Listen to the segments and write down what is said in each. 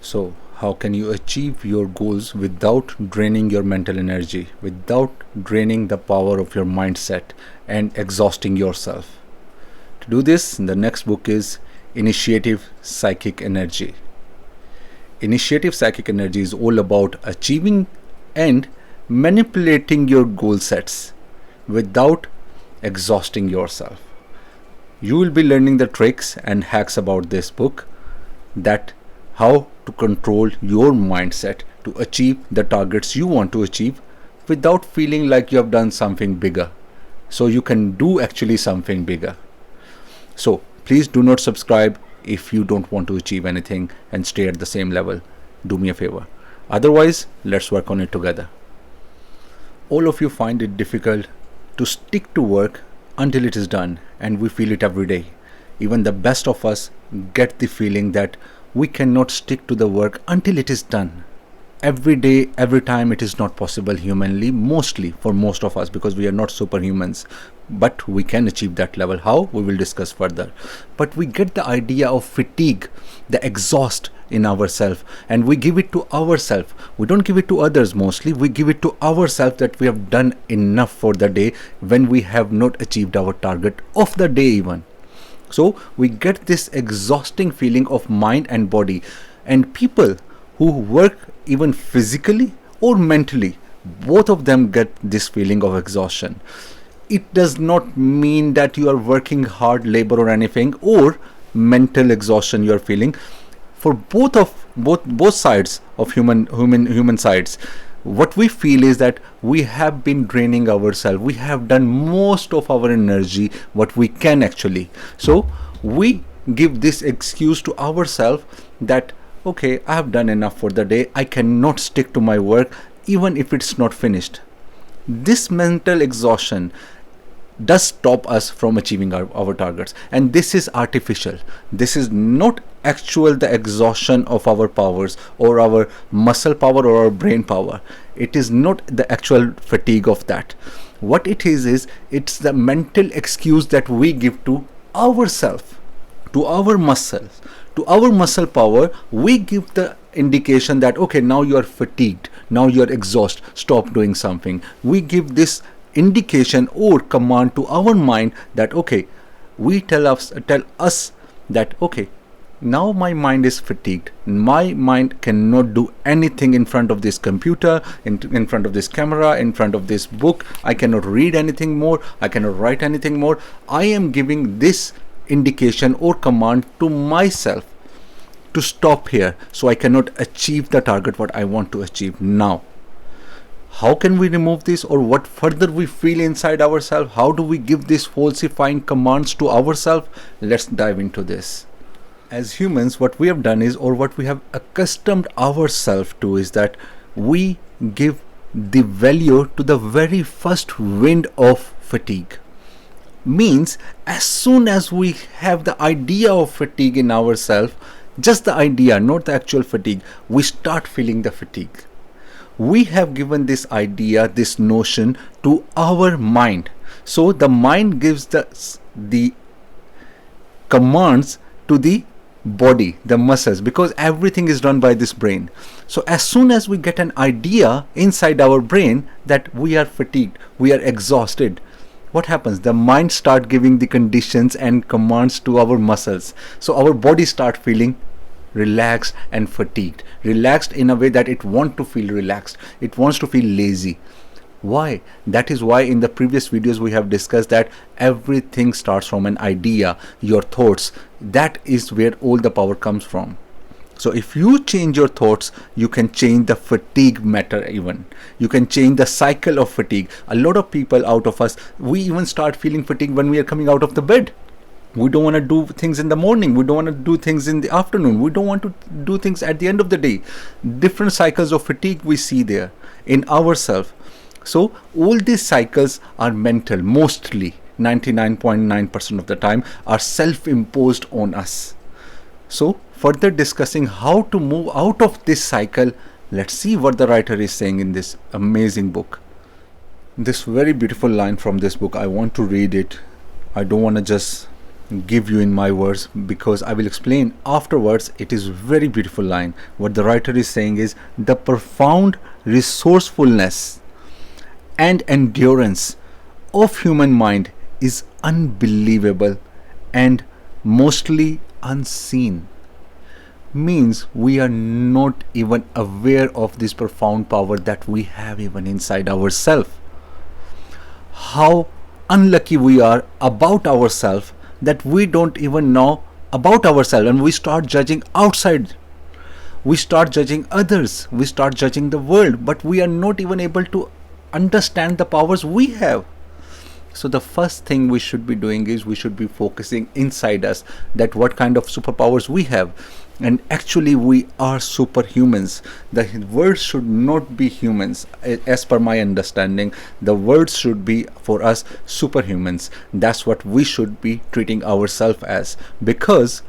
So, how can you achieve your goals without draining your mental energy, without draining the power of your mindset and exhausting yourself? To do this, the next book is Initiative Psychic Energy. Initiative Psychic Energy is all about achieving and manipulating your goal sets without exhausting yourself. You will be learning the tricks and hacks about this book, that how to control your mindset to achieve the targets you want to achieve without feeling like you have done something bigger. So you can do actually something bigger. So please do not subscribe if you don't want to achieve anything and stay at the same level. Do me a favor. Otherwise, let's work on it together. All of you find it difficult to stick to work until it is done, and we feel it every day. Even the best of us get the feeling that we cannot stick to the work until it is done. Every day, every time, it is not possible humanly, mostly for most of us, because we are not superhumans. But we can achieve that level. How? We will discuss further. But we get the idea of fatigue, the exhaust in ourselves, and we give it to ourselves. We don't give it to others mostly. We give it to ourselves that we have done enough for the day when we have not achieved our target of the day even. So we get this exhausting feeling of mind and body, and people who work even physically or mentally, both of them get this feeling of exhaustion. It does not mean that you are working hard labor or anything, or mental exhaustion you are feeling. For both sides of human sides, what we feel is that we have been draining ourselves. We have done most of our energy what we can actually. So we give this excuse to ourselves that okay, I have done enough for the day. I cannot stick to my work even if it's not finished. This mental exhaustion does stop us from achieving our targets, and this is artificial. This is not actual the exhaustion of our powers or our muscle power or our brain power. It is not the actual fatigue of that. What it is it's the mental excuse that we give to ourselves, to our muscles, to our muscle power. We give the indication that okay, now you are fatigued, now you are exhausted, stop doing something. We give this indication or command to our mind that okay, we tell us that okay, now my mind is fatigued. My mind cannot do anything in front of this computer, in front of this camera, in front of this book. I cannot read anything more. I cannot write anything more. I am giving this indication or command to myself to stop here, so I cannot achieve the target what I want to achieve now. How can we remove this, or what further we feel inside ourselves? How do we give these falsifying commands to ourselves? Let's dive into this. As humans, what we have done is, or what we have accustomed ourselves to, is that we give the value to the very first wind of fatigue. Means as soon as we have the idea of fatigue in ourselves, just the idea, not the actual fatigue, we start feeling the fatigue. We have given this idea, this notion to our mind. So the mind gives the commands to the body, the muscles, because everything is run by this brain. So as soon as we get an idea inside our brain that we are fatigued, we are exhausted, what happens? The mind start giving the conditions and commands to our muscles. So our body start feeling relaxed and fatigued. Relaxed in a way that it wants to feel relaxed. It wants to feel lazy. Why? That is why in the previous videos we have discussed that everything starts from an idea, your thoughts. That is where all the power comes from. So if you change your thoughts, you can change the fatigue matter even. You can change the cycle of fatigue. A lot of people out of us, we even start feeling fatigue when we are coming out of the bed. We don't want to do things in the morning. We don't want to do things in the afternoon. We don't want to do things at the end of the day. Different cycles of fatigue we see there in ourselves. So all these cycles are mental, mostly 99.9% of the time are self-imposed on us. So further discussing how to move out of this cycle, let's see what the writer is saying in this amazing book. This very beautiful line from this book, I want to read it. I don't want to just give you in my words, because I will explain afterwards. It is very beautiful line. What the writer is saying is the profound resourcefulness and endurance of human mind is unbelievable and mostly unseen. Means we are not even aware of this profound power that we have even inside ourselves. How unlucky we are about ourselves that we don't even know about ourselves, and we start judging outside, we start judging others, we start judging the world, but we are not even able to understand the powers we have. So the first thing we should be doing is we should be focusing inside us, that what kind of superpowers we have. And actually we are superhumans. The words should not be humans. As per my understanding, the words should be for us superhumans. That's what we should be treating ourselves as, because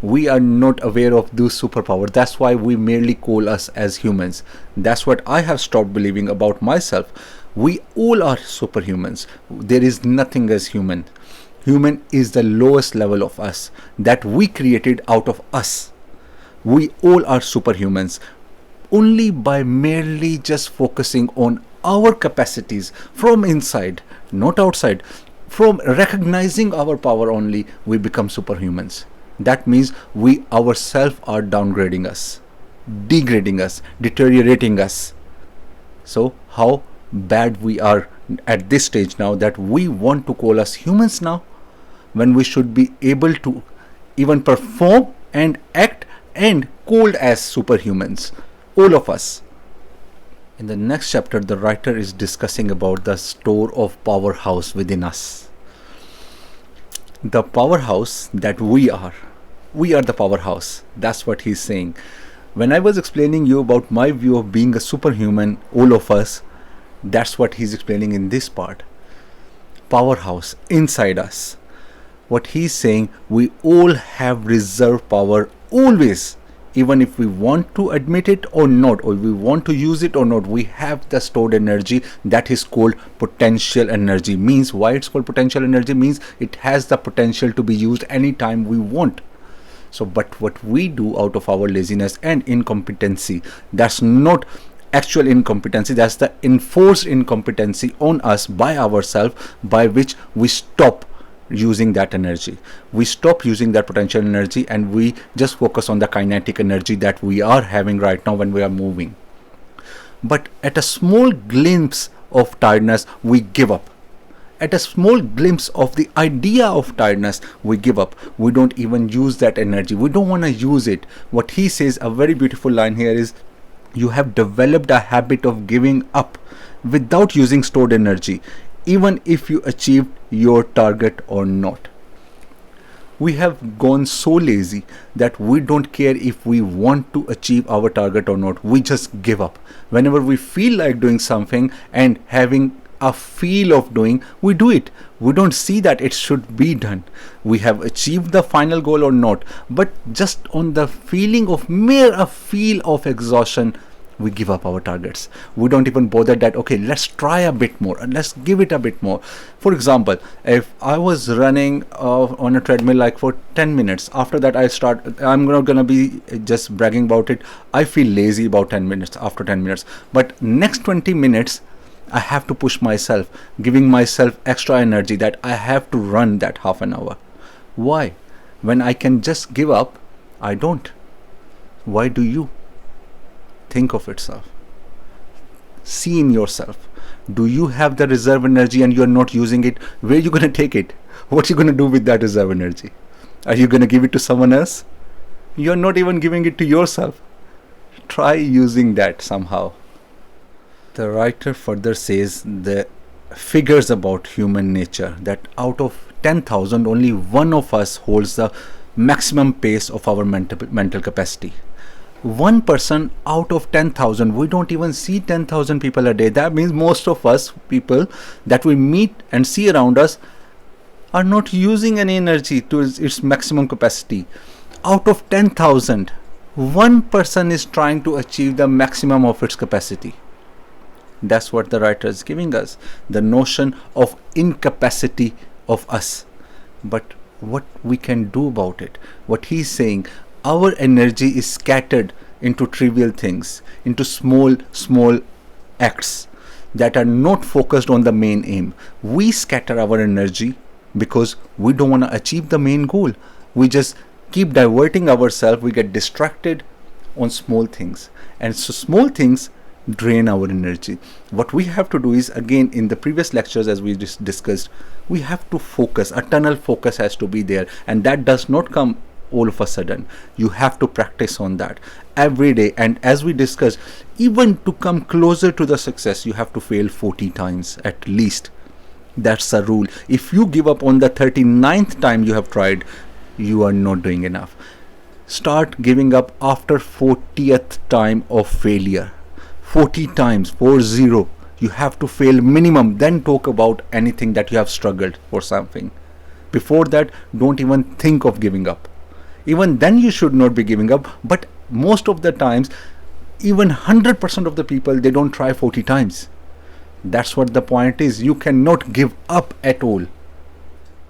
we are not aware of those superpowers. That's why we merely call us as humans. That's what I have stopped believing about myself. We all are superhumans. There is nothing as human. Human is the lowest level of us that we created out of us. We all are superhumans. Only by merely just focusing on our capacities from inside, not outside, from recognizing our power only, we become superhumans. That means we ourselves are downgrading us, degrading us, deteriorating us. So how bad we are at this stage now, that we want to call us humans now, when we should be able to even perform and act and called as superhumans, all of us. In the next chapter, the writer is discussing about the store of powerhouse within us. The powerhouse that we are the powerhouse. That's what he's saying. When I was explaining you about my view of being a superhuman, all of us, that's what he's explaining in this part. Powerhouse inside us. What he's saying, we all have reserve power always, even if we want to admit it or not, or we want to use it or not, we have the stored energy that is called potential energy. Means why it's called potential energy, means it has the potential to be used anytime we want. So but what we do out of our laziness and incompetency, that's not actual incompetency, that's the enforced incompetency on us by ourselves, by which we stop using that energy. We stop using that potential energy and we just focus on the kinetic energy that we are having right now when we are moving. But at a small glimpse of tiredness, we give up. At a small glimpse of the idea of tiredness, we give up. We don't even use that energy. We don't want to use it. What he says, a very beautiful line here is, you have developed a habit of giving up without using stored energy, even if you achieved your target or not. We have gone so lazy that we don't care if we want to achieve our target or not. We just give up. Whenever we feel like doing something and having a feel of doing, we do it. We don't see that it should be done. We have achieved the final goal or not, but just on the feeling of a feel of exhaustion, we give up our targets. We don't even bother that, okay, let's try a bit more and let's give it a bit more. For example, if I was running on a treadmill like for 10 minutes, after that I'm not gonna be just bragging about it, I feel lazy about 10 minutes, after 10 minutes, but next 20 minutes I have to push myself, giving myself extra energy that I have to run that half an hour. Why? When I can just give up, I don't. Why do you? Think of itself. See in yourself. Do you have the reserve energy and you're not using it? Where are you going to take it? What are you going to do with that reserve energy? Are you going to give it to someone else? You're not even giving it to yourself. Try using that somehow. The writer further says the figures about human nature, that out of 10,000, only one of us holds the maximum pace of our mental capacity. 1% out of 10,000. We don't even see 10,000 people a day. That means most of us people that we meet and see around us are not using any energy to its maximum capacity. Out of 10,000, 1% is trying to achieve the maximum of its capacity. That's what the writer is giving us, the notion of incapacity of us. But what we can do about it. What he's saying, our energy is scattered into trivial things, into small acts that are not focused on the main aim. We scatter our energy because we don't want to achieve the main goal. We just keep diverting ourselves, we get distracted on small things, and so small things drain our energy. What we have to do is, again, in the previous lectures as we just discussed, we have to focus. A tunnel focus has to be there, and that does not come all of a sudden. You have to practice on that every day, and as we discussed, even to come closer to the success, you have to fail 40 times at least. That's a rule. If you give up on the 39th time you have tried, you are not doing enough. Start giving up after 40th time of failure. 40 times, 40. You have to fail minimum, then talk about anything that you have struggled for something. Before that, don't even think of giving up. Even then you should not be giving up, but most of the times, even 100% of the people, they don't try 40 times. That's what the point is. You cannot give up at all.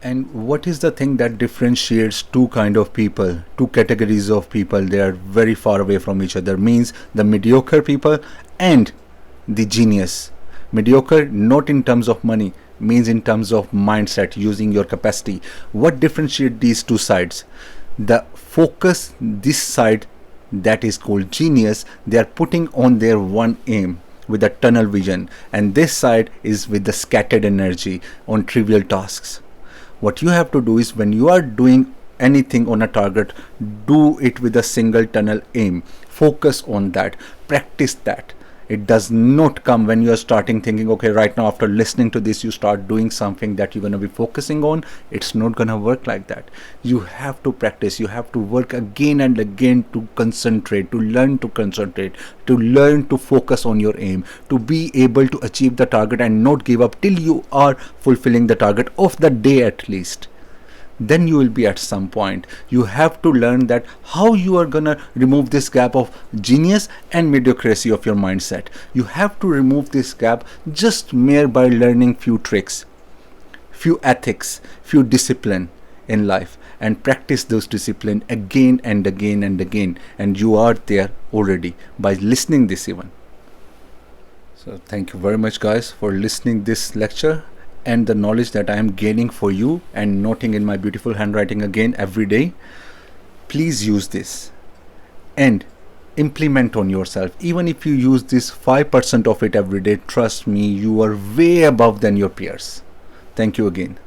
And what is the thing that differentiates two kind of people, two categories of people? They are very far away from each other. Means the mediocre people and the genius. Mediocre not in terms of money, means in terms of mindset, using your capacity. What differentiates these two sides? The focus, this side, that is called genius, they are putting on their one aim with a tunnel vision, and this side is with the scattered energy on trivial tasks. What you have to do is, when you are doing anything on a target, do it with a single tunnel aim. Focus on that. Practice that. It does not come when you are starting thinking, okay, right now after listening to this, you start doing something that you're going to be focusing on. It's not going to work like that. You have to practice. You have to work again and again to concentrate, to learn to concentrate, to learn to focus on your aim, to be able to achieve the target and not give up till you are fulfilling the target of the day at least. Then you will be at some point. You have to learn that how you are gonna remove this gap of genius and mediocrity of your mindset. You have to remove this gap just mere by learning few tricks, few ethics, few discipline in life, and practice those discipline again and again and again, and you are there already by listening this even. So thank you very much guys for listening this lecture, and the knowledge that I am gaining for you and noting in my beautiful handwriting again every day. Please use this and implement on yourself. Even if you use this 5% of it every day, trust me, you are way above than your peers. Thank you again.